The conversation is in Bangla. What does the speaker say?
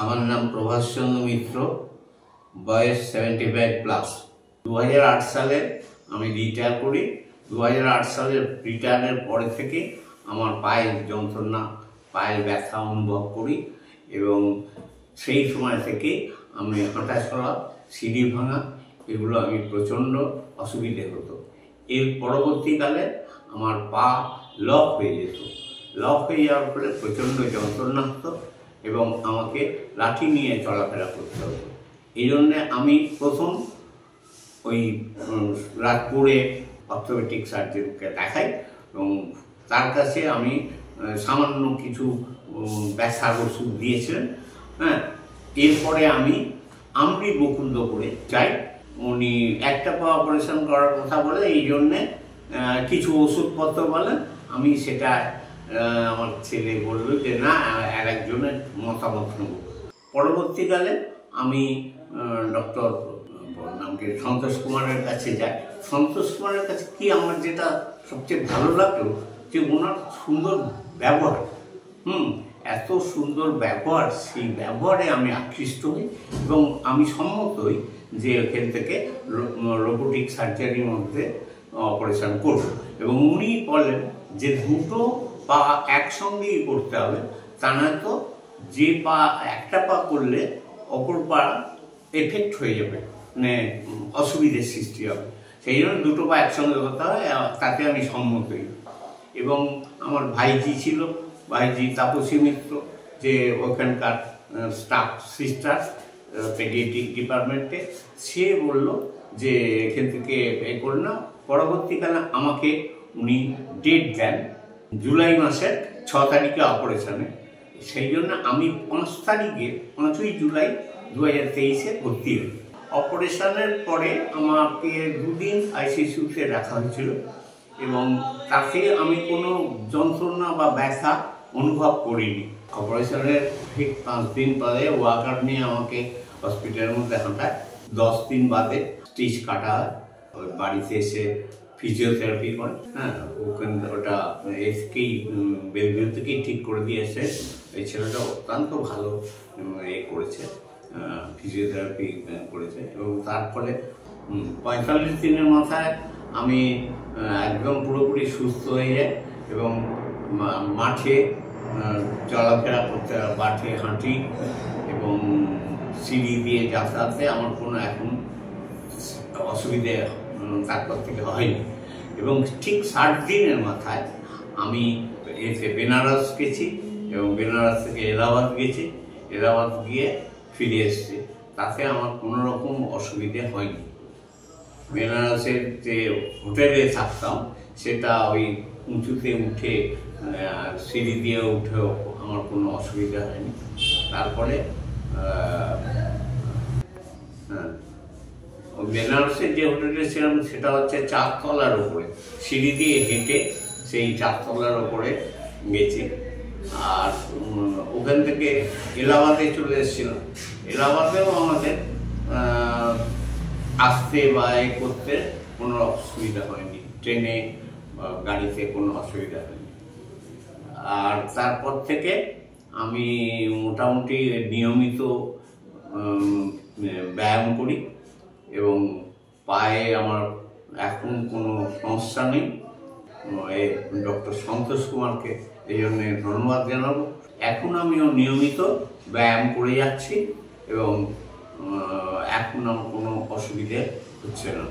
আমার নাম প্রভাস চন্দ্র মিত্র, বয়স 75+। 2008 সালে আমি রিটায়ার করি। 2008 সালের রিটায়ারের পরে থেকে আমার পায়ের যন্ত্রণা, পায়ের ব্যথা অনুভব করি এবং সেই সময় থেকে আমি হাঁটাচলা, সিঁড়ি ভাঙা এগুলো আমি প্রচণ্ড অসুবিধে হতো। এর পরবর্তীকালে আমার পা লক হয়ে যেত। লক হয়ে যাওয়ার ফলে প্রচণ্ড যন্ত্রণা হতো এবং আমাকে লাঠি নিয়ে চলাফেরা করতে হতো। এই জন্যে আমি প্রথম ওই রাজপুরে অর্থোপেডিক সার্জনকে দেখাই এবং তার কাছে আমি সামান্য কিছু ব্যথার ওষুধ দিয়েছিলেন। হ্যাঁ, এরপরে আমি আমরি বকুলপুরে যাই। উনি একটা পা অপারেশন করার কথা বলে, এই জন্যে কিছু ওষুধপত্র বলেন। আমি সেটা আমার ছেলে বলল যে না, আর একজনের মতামত নেব। পরবর্তীকালে আমি ডক্টর নামকে সন্তোষ কুমারের কাছে যাই। সন্তোষ কুমারের কাছে কি আমার যেটা সবচেয়ে ভালো লাগলো যে ওনার সুন্দর ব্যবহার, এত সুন্দর ব্যবহার, সেই ব্যবহারে আমি আকৃষ্ট হই এবং আমি সম্মত হই যে এখান থেকে রোবোটিক সার্জারির মধ্যে অপারেশন করব। এবং উনি বলেন যে দুটো পা একসঙ্গেই করতে হবে, তা নয়তো যে পা একটা পা করলে অপর পা এফেক্ট হয়ে যাবে, মানে অসুবিধার সৃষ্টি হবে। সেই জন্য দুটো পা একসঙ্গে করতে হবে, তাতে আমি সম্মত হই। এবং আমার ভাইজি ছিল, ভাইজি তাপসী মিত্র, যে ওখানকার স্টাফ সিস্টার পেডিয়াট্রিক ডিপার্টমেন্টে, সে বলল যে এখান থেকে এ করে না। পরবর্তীকালে আমাকে উনি ডেট দেন জুলাই মাসের 6 তারিখে অপারেশনে। সেই জন্য আমি 5ই জুলাই 2023-এ ভর্তি হই। অপারেশনের পরে আমাকে 2 দিন আইসিইউতে রাখা হয়েছিল এবং তাতে আমি কোনো যন্ত্রণা বা ব্যথা অনুভব করিনি। অপারেশনের ঠিক 5 দিন বাদে ওয়াকার নিয়ে আমাকে হসপিটালের মধ্যে হাঁটায়। 10 দিন বাদে স্টিচ কাটা হয়। বাড়িতে এসে ফিজিওথেরাপি করে। হ্যাঁ, ওখানে ওটা এসকেই বেলভিউ থেকেই ঠিক করে দিয়েছে। এই ছেলেটা অত্যন্ত ভালো করেছে, ফিজিওথেরাপি করেছে এবং তার ফলে 45 দিনের মাথায় আমি একদম পুরোপুরি সুস্থ হয়ে যাই এবং মাঠে চলাফেরা করতে, মাঠে হাঁটি এবং সিঁড়ি দিয়ে যাতায়াতে আমার কোনো এখন অসুবিধে তারপর থেকে হয়নি। এবং ঠিক 60 দিনের মাথায় আমি এসে বেনারস গেছি এবং বেনারস থেকে এলাহাবাদ গেছি। এলাহাবাদ গিয়ে ফিরে এসেছি, তাতে আমার কোনো রকম অসুবিধে হয়নি। বেনারসের যে হোটেলে থাকতাম সেটা ওই উঁচুতে উঠে সিঁড়ি দিয়ে উঠেও আমার কোনো অসুবিধা হয়নি। তারপরে বেনারসের যে হোটেলে ছিলাম সেটা হচ্ছে 4 তলার উপরে, সিঁড়ি দিয়ে হেঁটে সেই 4 তলার উপরে গেছি। আর ওখান থেকে এলাহাবাদে চলে এসেছিলাম। এলাহাবাদেও আমাদের আসতে বা করতে কোনো অসুবিধা হয়নি, ট্রেনে বা গাড়িতে কোনো অসুবিধা হয়নি। আর তারপর থেকে আমি মোটামুটি নিয়মিত ব্যায়াম করি এবং পায়ে আমার এখন কোনো সমস্যা নেই। ডক্টর সন্তোষ কুমারকে এই জন্যে ধন্যবাদ জানাবো। এখন আমিও নিয়মিত ব্যায়াম করে যাচ্ছি এবং এখন আমার কোনো অসুবিধে হচ্ছে না।